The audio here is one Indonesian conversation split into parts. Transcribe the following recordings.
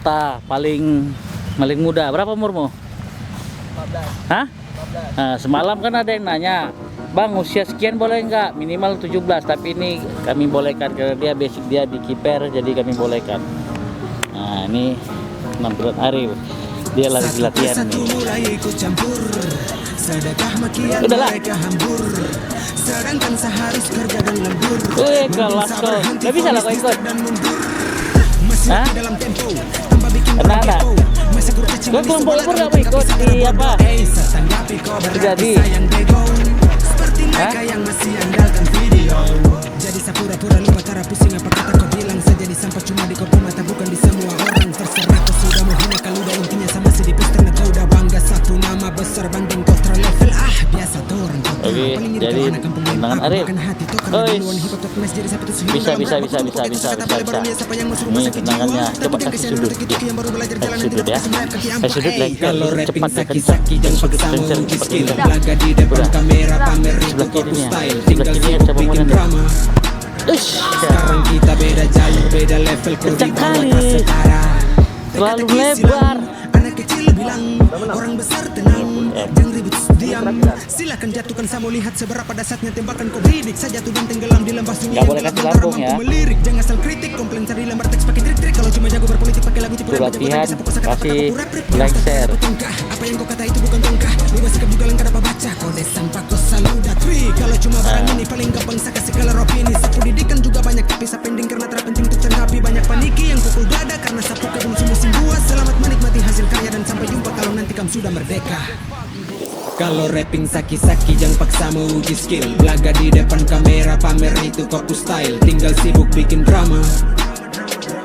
paling muda. Berapa umurmu? 15. Hah? 15. Nah, semalam kan ada yang nanya, Bang, usia sekian boleh nggak? Minimal 17, tapi ini kami bolehkan karena dia basic dia di kiper, jadi kami bolehkan. Nah, ini penampilan Ariel. Dia lagi latihan nih. Udahlah. Sedangkan seharus kerja dan lembur. Kelas kok. Gak bisa lah kau ikut. Hah? Kenapa? Kau kelompok umur gak mau ikut di apa? Jadi. Hah? Jadi sapura-pura lupa cara pusing apa kata kau bilang saja disampah cuma di kopi mata bukan di semua orang. Terserah kau sudah menghina kalau udah intinya sama si dipus karena kau udah bangga satu nama besar banding kontra level biasa tuh orang kota. Oke, jadi tendangan Ariel. Oi. Bisa. Ini tendangannya coba kasih sudut ya. Kasih sudut ya. Kasih sudut lagi cepat ya kencang. Sudut kencang seperti ini. Udah. Sebelah kiri nih ya. Sebelah kiri ya coba mana nih. Sekarang kita beda jalur, beda level, kau di bawah tak setara. Terlalu lebar. Anak kecil bilang, orang besar tenang, jangan ribut diam. Silakan jatuhkan saya mau lihat seberapa dasarnya tembakan kau bidik. Saya jatuh dan tenggelam di lembah sunyi. Gak boleh kasih lambung ya. Melirik, jangan asal kritik, komplain cari lembar teks pakai trik-trik. Kalau cuma jago berpolitik pakai lagu tipu latihan, kasih like share. Apa yang kau kata itu bukan tongkah. Bebas sikap juga lengkap apa baca. Kode sampah kau saluda tri. Kalau cuma barang ini paling gampang saya kasih color opini. Sapu didikan juga banyak tapi saya pending karena terpenting untuk terapi. Banyak paniki yang pukul dada karena sapu kebun musim buah. Selamat menikmati hasil karya dan sampai jumpa kalau nanti kamu sudah merdeka. Kalau rapping saki-saki jangan paksa mau uji skill. Belaga di depan kamera pamer itu kopu style. Tinggal sibuk bikin drama.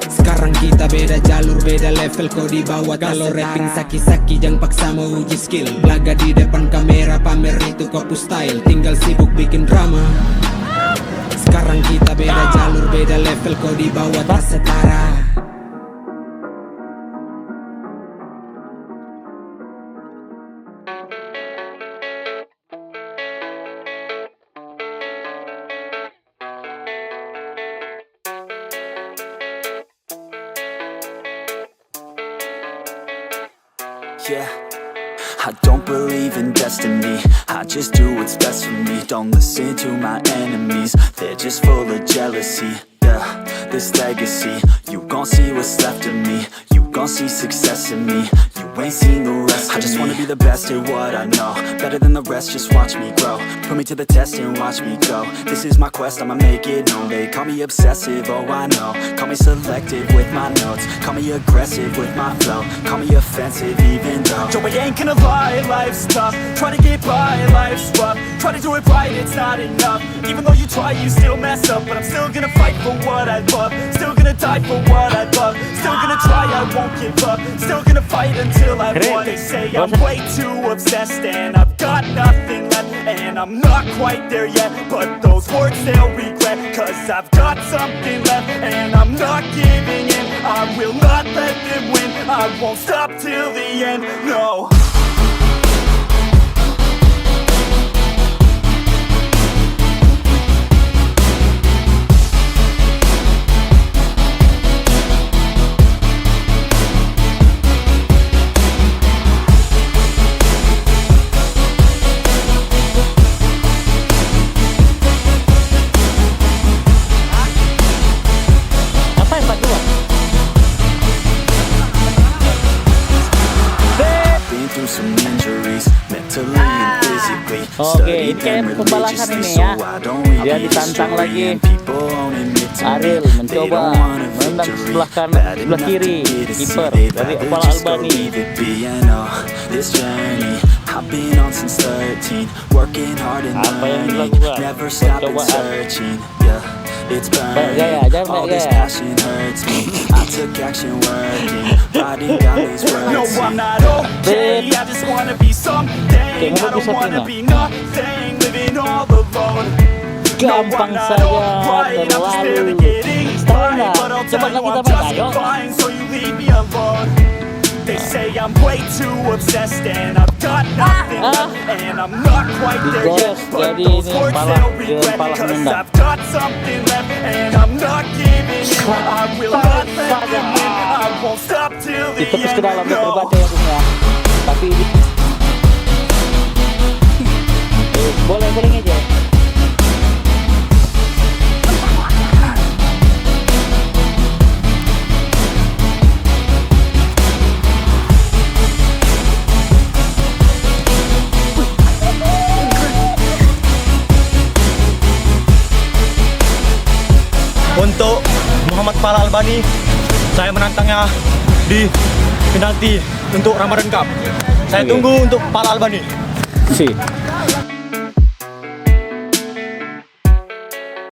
Sekarang kita beda jalur, beda level, kau di bawah. Kalau rapping saki-saki jangan paksa mau uji skill. Belaga di depan kamera pamer itu kopu style. Tinggal sibuk bikin drama. Sekarang kita beda jalur, beda level, kau di bawah tak setara. Yeah, I don't believe in destiny. I just do what's best for me. Don't listen to my enemies. They're just full of jealousy. Yeah, this legacy, you gon' see what's left of me. You gon' see success in me. You ain't seen the rest of me. I just wanna be the best at what I know. Better than the rest, just watch me grow. Put me to the test and watch me go. This is my quest, I'ma make it known. They call me obsessive, oh I know. Call me selective with my notes. Call me aggressive with my flow. Call me offensive even though Joe, I ain't gonna lie, life's tough. Try to get by, life's rough. Try to do it right, it's not enough. Even though you try, you still mess up. But I'm still gonna fight for what I love. Still gonna die for what I love. Still gonna try, I won't give up. Still gonna fight until I won. They say I'm way too obsessed and I've got nothing left. And I'm not quite there yet, but those words they'll regret. Cause I've got something left and I'm not giving in. I will not let them win. I won't stop till the end, no. Oke, ini kayak pembalasan ini ya. Dia ditantang lagi. Ariel mencoba menendang sebelah kanan, sebelah kiri kiper dari kepala Albani. Apa yang dilakukan? Percobaan. It's burning, all this passion hurts me. I took action working, writing down these words. No, I'm not okay, I just wanna be something. I don't wanna be nothing, living all alone. No, I'm not alright, I'm just barely getting by. But I'll tell you I'm just fine, so you leave me alone. They say I'm way too obsessed and I've got nothing left, and I'm not quite there yet, but Jadi those ini words pala- they'll dengan regret, pala cause menendang. I've got something left and I'm not giving in. I will not let them win. I won't stop till the Ditepis ke end. dalam dia No. terbaca ya Bung ya. Tapi ini boleh aja. Untuk Muhammad Pala Albani, saya menantangnya di penalti untuk Ramadan Cup. Saya Oke. tunggu untuk Pala Albani. Sih.